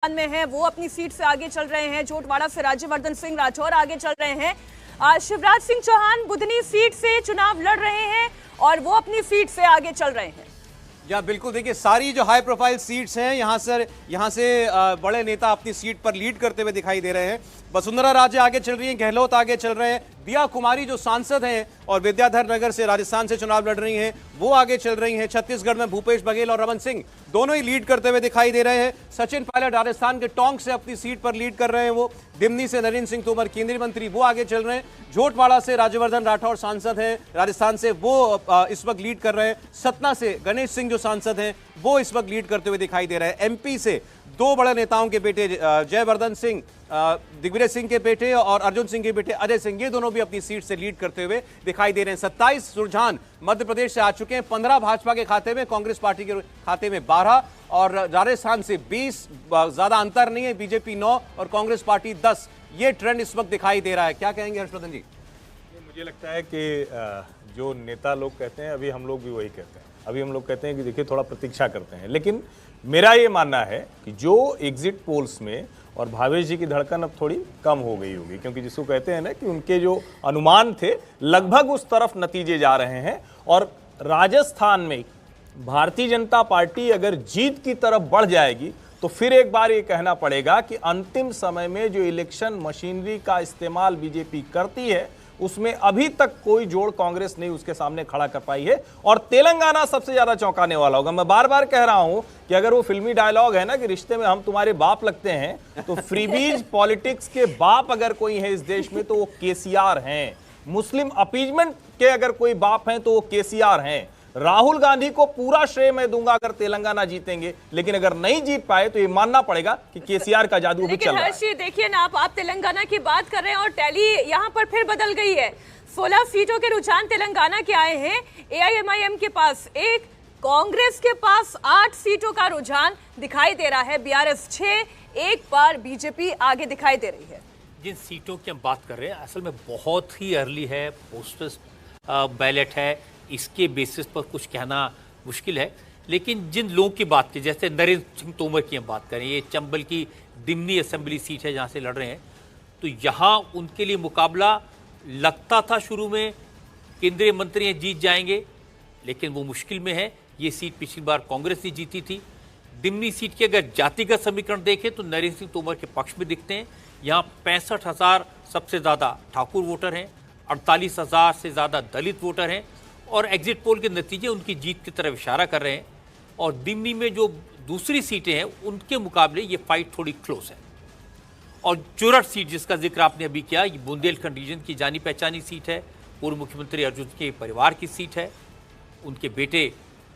में हैं वो अपनी सीट से आगे चल रहे हैं। जोटवाड़ा से राज्यवर्धन सिंह राठौर आगे चल रहे हैं। शिवराज सिंह चौहान बुधनी सीट से चुनाव लड़ रहे हैं और वो अपनी सीट से आगे चल रहे हैं। या बिल्कुल, देखिए सारी जो हाई प्रोफाइल सीट्स हैं यहाँ से बड़े नेता अपनी सीट पर लीड करते हुए दिखाई दे रहे हैं। वसुंधरा राजे आगे चल रही हैं, गहलोत आगे चल रहे हैं, दिया कुमारी जो सांसद हैं और विद्याधर नगर से राजस्थान से चुनाव लड़ रही हैं वो आगे चल रही हैं। छत्तीसगढ़ में भूपेश बघेल और रमन सिंह दोनों ही लीड करते हुए दिखाई दे रहे हैं। सचिन पायलट राजस्थान के टोंक से अपनी सीट पर लीड कर रहे हैं। वो दिमनी से नरेंद्र सिंह तोमर केंद्रीय मंत्री वो आगे चल रहे हैं। जोटवाड़ा से राज्यवर्धन राठौर सांसद हैं राजस्थान से, वो इस वक्त लीड कर रहे हैं। सतना से गणेश सिंह जो सांसद हैं वो इस वक्त लीड करते हुए दिखाई दे रहे हैं। एमपी से दो बड़े नेताओं के बेटे जयवर्धन सिंह, दिग्विजय सिंह के बेटे और अर्जुन सिंह के बेटे अजय सिंह, ये दोनों भी अपनी सीट से लीड करते हुए दिखाई दे रहे हैं। 27 रुझान मध्य प्रदेश से आ चुके हैं। 15 भाजपा के खाते में, कांग्रेस पार्टी के खाते में 12 और राजस्थान से 20। ज्यादा अंतर नहीं है, बीजेपी 9 और कांग्रेस पार्टी 10। ये ट्रेंड इस वक्त दिखाई दे रहा है। क्या कहेंगे हर्षवर्धन जी? मुझे लगता है कि जो नेता लोग कहते हैं, अभी हम लोग भी वही कहते हैं। अभी हम लोग कहते हैं कि देखिए थोड़ा प्रतीक्षा करते हैं, लेकिन मेरा ये मानना है कि जो एग्जिट पोल्स में और भावेश जी की धड़कन अब थोड़ी कम हो गई होगी, क्योंकि जिसको कहते हैं ना कि उनके जो अनुमान थे लगभग उस तरफ नतीजे जा रहे हैं। और राजस्थान में भारतीय जनता पार्टी अगर जीत की तरफ बढ़ जाएगी तो फिर एक बार ये कहना पड़ेगा कि अंतिम समय में जो इलेक्शन मशीनरी का इस्तेमाल बीजेपी करती है उसमें अभी तक कोई जोड़ कांग्रेस नहीं उसके सामने खड़ा कर पाई है। और तेलंगाना सबसे ज्यादा चौंकाने वाला होगा। मैं बार बार कह रहा हूं कि अगर वो फिल्मी डायलॉग है ना कि रिश्ते में हम तुम्हारे बाप लगते हैं, तो फ्रीबीज पॉलिटिक्स के बाप अगर कोई है इस देश में तो वो केसीआर हैं। मुस्लिम अपीजमेंट के अगर कोई बाप हैं तो वो केसीआर हैं। राहुल गांधी को पूरा श्रेय मैं दूंगा अगर तेलंगाना जीतेंगे, लेकिन अगर नहीं जीत पाए तो ये मानना पड़ेगा कि केसीआर का जादू भी चल रहा है। देखिए ना, आप तेलंगाना की बात कर रहे हैं और टैली यहाँ पर फिर बदल गई है। 16 सीटों के रुझान तेलंगाना के आए हैं। एआईएमआईएम के पास 1, कांग्रेस के पास 8 सीटों का रुझान दिखाई दे रहा है। बीआरएस 6, एक बार बीजेपी आगे दिखाई दे रही है। जिन सीटों की हम बात कर रहे हैं असल में बहुत ही अर्ली है, पोस्टल बैलेट है, इसके बेसिस पर कुछ कहना मुश्किल है। लेकिन जिन लोगों की बात की, जैसे नरेंद्र सिंह तोमर की हम बात करें, ये चंबल की दिमनी असेंबली सीट है जहाँ से लड़ रहे हैं, तो यहाँ उनके लिए मुकाबला लगता था शुरू में केंद्रीय मंत्री जीत जाएंगे, लेकिन वो मुश्किल में है। ये सीट पिछली बार कांग्रेस ने जीती थी। दिमनी सीट के अगर जातिगत समीकरण देखें तो नरेंद्र सिंह तोमर के पक्ष में दिखते हैं। यहाँ 65,000 सबसे ज़्यादा ठाकुर वोटर हैं, 48,000 से ज़्यादा दलित वोटर हैं और एग्जिट पोल के नतीजे उनकी जीत की तरफ इशारा कर रहे हैं। और दिमनी में जो दूसरी सीटें हैं उनके मुकाबले ये फाइट थोड़ी क्लोज है। और चुरट सीट जिसका जिक्र आपने अभी किया, ये बुंदेलखंड रीजन की जानी पहचानी सीट है। पूर्व मुख्यमंत्री अर्जुन के परिवार की सीट है। उनके बेटे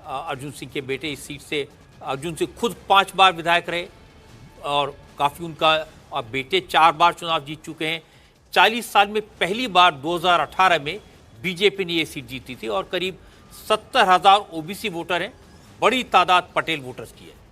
अर्जुन सिंह के बेटे इस सीट से, अर्जुन सिंह खुद 5 बार विधायक रहे और काफ़ी उनका बेटे 4 बार चुनाव जीत चुके हैं। 40 साल में पहली बार 2018 में बीजेपी ने ये सीट जीती थी और करीब 70,000 ओबीसी वोटर हैं। बड़ी तादाद पटेल वोटर्स की है।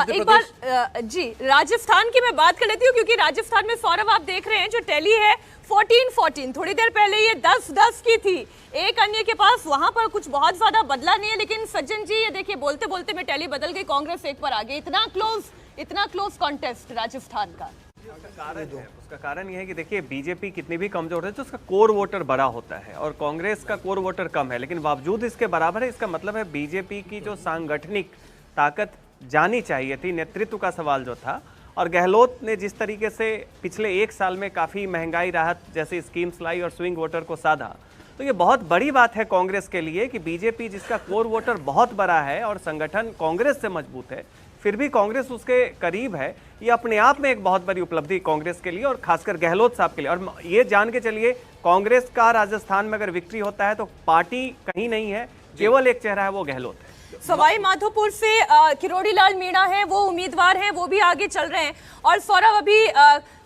एक बार जी राजस्थान की मैं बात कर लेती हूँ, क्योंकि राजस्थान में सौरभ आप देख रहे हैं जो टैली है 14-14, थोड़ी देर पहले ये 10-10 की थी। एक अन्य के पास वहां पर कुछ बहुत ज्यादा बदला नहीं है, लेकिन सज्जन जी ये देखिए बोलते बोलते में टैली बदल गई, कांग्रेस एक पर आ गई। इतना क्लोज कॉन्टेस्ट राजस्थान का। उसका कारण यह है कि देखिए बीजेपी कितनी भी कमजोर है तो उसका कोर वोटर बड़ा होता है और कांग्रेस का कोर वोटर कम है, लेकिन बावजूद इसके बराबर है। इसका मतलब है बीजेपी की जो सांगठनिक ताकत जानी चाहिए थी, नेतृत्व का सवाल जो था, और गहलोत ने जिस तरीके से पिछले 1 साल में काफ़ी महंगाई राहत जैसी स्कीम्स लाई और स्विंग वोटर को साधा, तो ये बहुत बड़ी बात है कांग्रेस के लिए कि बीजेपी जिसका कोर वोटर बहुत बड़ा है और संगठन कांग्रेस से मजबूत है, फिर भी कांग्रेस उसके करीब है। ये अपने आप में एक बहुत बड़ी उपलब्धि कांग्रेस के लिए और खासकर गहलोत साहब के लिए। और ये जान के चलिए कांग्रेस का राजस्थान में अगर विक्ट्री होता है तो पार्टी कहीं नहीं है, केवल एक चेहरा है, वो गहलोत है। सवाई माधोपुर से किरोड़ी लाल मीणा है, वो उम्मीदवार हैं, वो भी आगे चल रहे हैं। और सौरभ अभी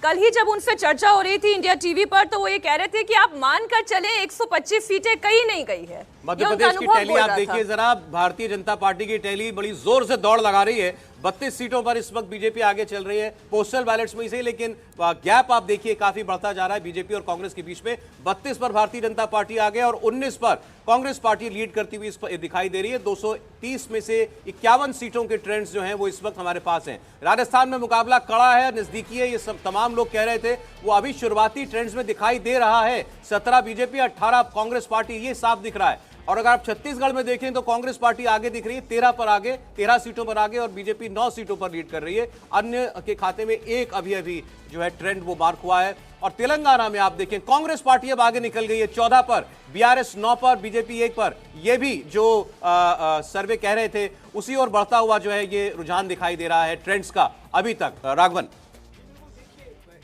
कल ही जब उनसे चर्चा हो रही थी इंडिया टीवी पर, तो वो ये कह रहे थे कि आप मानकर चले 125 सीटें कहीं नहीं गई है। मध्य प्रदेश की टैली आप देखिए जरा, भारतीय जनता पार्टी की टैली बड़ी जोर से दौड़ लगा रही है। 32 सीटों पर इस वक्त बीजेपी आगे चल रही है, पोस्टल बैलेट्स में ही सही, लेकिन गैप आप देखिए काफी बढ़ता जा रहा है बीजेपी और कांग्रेस के बीच में। 32 पर भारतीय जनता पार्टी आगे और 19 पर कांग्रेस पार्टी लीड करती हुई दिखाई दे रही है। 230 में से 51 सीटों के ट्रेंड्स जो हैं वो इस वक्त हमारे पास हैं। राजस्थान में मुकाबला कड़ा है, नजदीकी है, ये सब तमाम लोग कह रहे थे, वो अभी शुरुआती ट्रेंड्स में दिखाई दे रहा है। 17 बीजेपी, 18 कांग्रेस पार्टी, ये साफ दिख रहा है। और अगर आप छत्तीसगढ़ में देखें तो कांग्रेस पार्टी आगे दिख रही है, 13 पर आगे, 13 सीटों पर आगे, और बीजेपी 9 सीटों पर लीड कर रही है। अन्य के खाते में एक अभी जो है ट्रेंड वो मार्क हुआ है। और तेलंगाना में आप देखें कांग्रेस पार्टी अब आगे निकल गई है 14 पर, बीआरएस 9 पर, बीजेपी 1 पर। यह भी जो सर्वे कह रहे थे उसी और बढ़ता हुआ जो है ये रुझान दिखाई दे रहा है ट्रेंड्स का अभी तक। राघवन,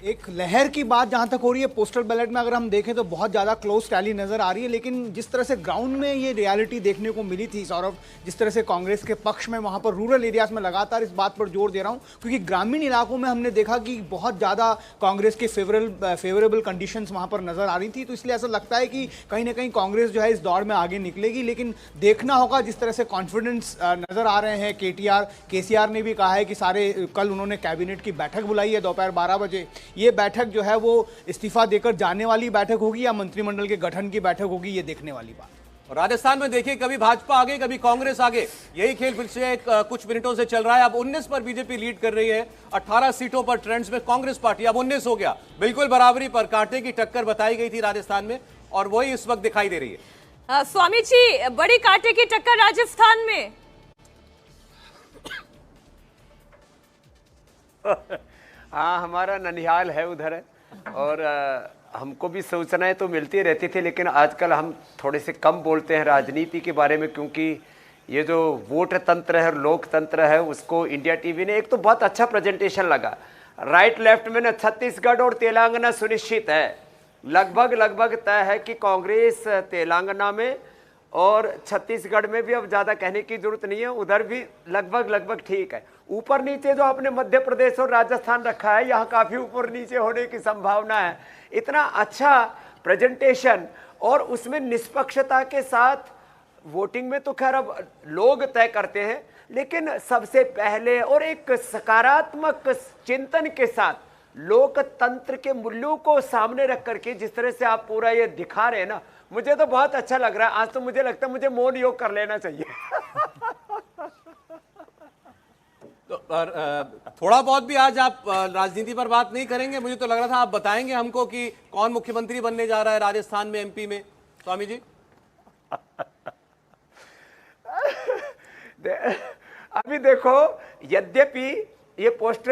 एक लहर की बात जहां तक हो रही है पोस्टल बैलेट में, अगर हम देखें तो बहुत ज़्यादा क्लोज टैली नज़र आ रही है, लेकिन जिस तरह से ग्राउंड में ये रियलिटी देखने को मिली थी सौरभ, जिस तरह से कांग्रेस के पक्ष में वहां पर रूरल एरियाज में लगातार इस बात पर जोर दे रहा हूं, क्योंकि ग्रामीण इलाकों में हमने देखा कि बहुत ज़्यादा कांग्रेस के फेवरेबल कंडीशंस वहां पर नज़र आ रही थी, तो इसलिए ऐसा लगता है कि कहीं ना कहीं कांग्रेस जो है इस दौड़ में आगे निकलेगी। लेकिन देखना होगा जिस तरह से कॉन्फिडेंस नज़र आ रहे हैं। केसीआर ने भी कहा है कि कल उन्होंने कैबिनेट की बैठक बुलाई है दोपहर 12 बजे। ये बैठक जो है वो इस्तीफा देकर जाने वाली बैठक होगी या मंत्रिमंडल के गठन की बैठक होगी, ये देखने वाली बात। राजस्थान में देखिए कभी भाजपा आगे कभी कांग्रेस आगे, यही खेल फिर से कुछ मिनटों से चल रहा है। अब 19 पर बीजेपी लीड कर रही है, 18 सीटों पर ट्रेंड्स में कांग्रेस पार्टी, अब 19 हो गया, बिल्कुल बराबरी पर। कांटे की टक्कर बताई गई थी राजस्थान में और वही इस वक्त दिखाई दे रही है। स्वामी जी, बड़ी कांटे की टक्कर राजस्थान में। हाँ, हमारा ननिहाल है उधर, और हमको भी सूचनाएं तो मिलती रहती थी, लेकिन आजकल हम थोड़े से कम बोलते हैं राजनीति के बारे में, क्योंकि ये जो वोट तंत्र है, लोकतंत्र है, उसको इंडिया टीवी ने एक तो बहुत अच्छा प्रेजेंटेशन लगा। राइट लेफ्ट में ना छत्तीसगढ़ और तेलंगाना सुनिश्चित है, लगभग तय है कि कांग्रेस तेलंगाना में और छत्तीसगढ़ में भी अब ज़्यादा कहने की जरूरत नहीं है, उधर भी लगभग ठीक है। ऊपर नीचे जो आपने मध्य प्रदेश और राजस्थान रखा है, यहाँ काफ़ी ऊपर नीचे होने की संभावना है। इतना अच्छा प्रेजेंटेशन और उसमें निष्पक्षता के साथ, वोटिंग में तो खैर अब लोग तय करते हैं, लेकिन सबसे पहले और एक सकारात्मक चिंतन के साथ लोकतंत्र के मूल्यों को सामने रख करके जिस तरह से आप पूरा ये दिखा रहे हैं ना, मुझे तो बहुत अच्छा लग रहा है। आज तो मुझे लगता है मुझे मौन योग कर लेना चाहिए। तो थोड़ा बहुत भी आज आप राजनीति पर बात नहीं करेंगे? मुझे तो लग रहा था आप बताएंगे हमको कि कौन मुख्यमंत्री बनने जा रहा है राजस्थान में, एमपी में। स्वामी जी, अभी देखो, यद्यपि ये पोस्टर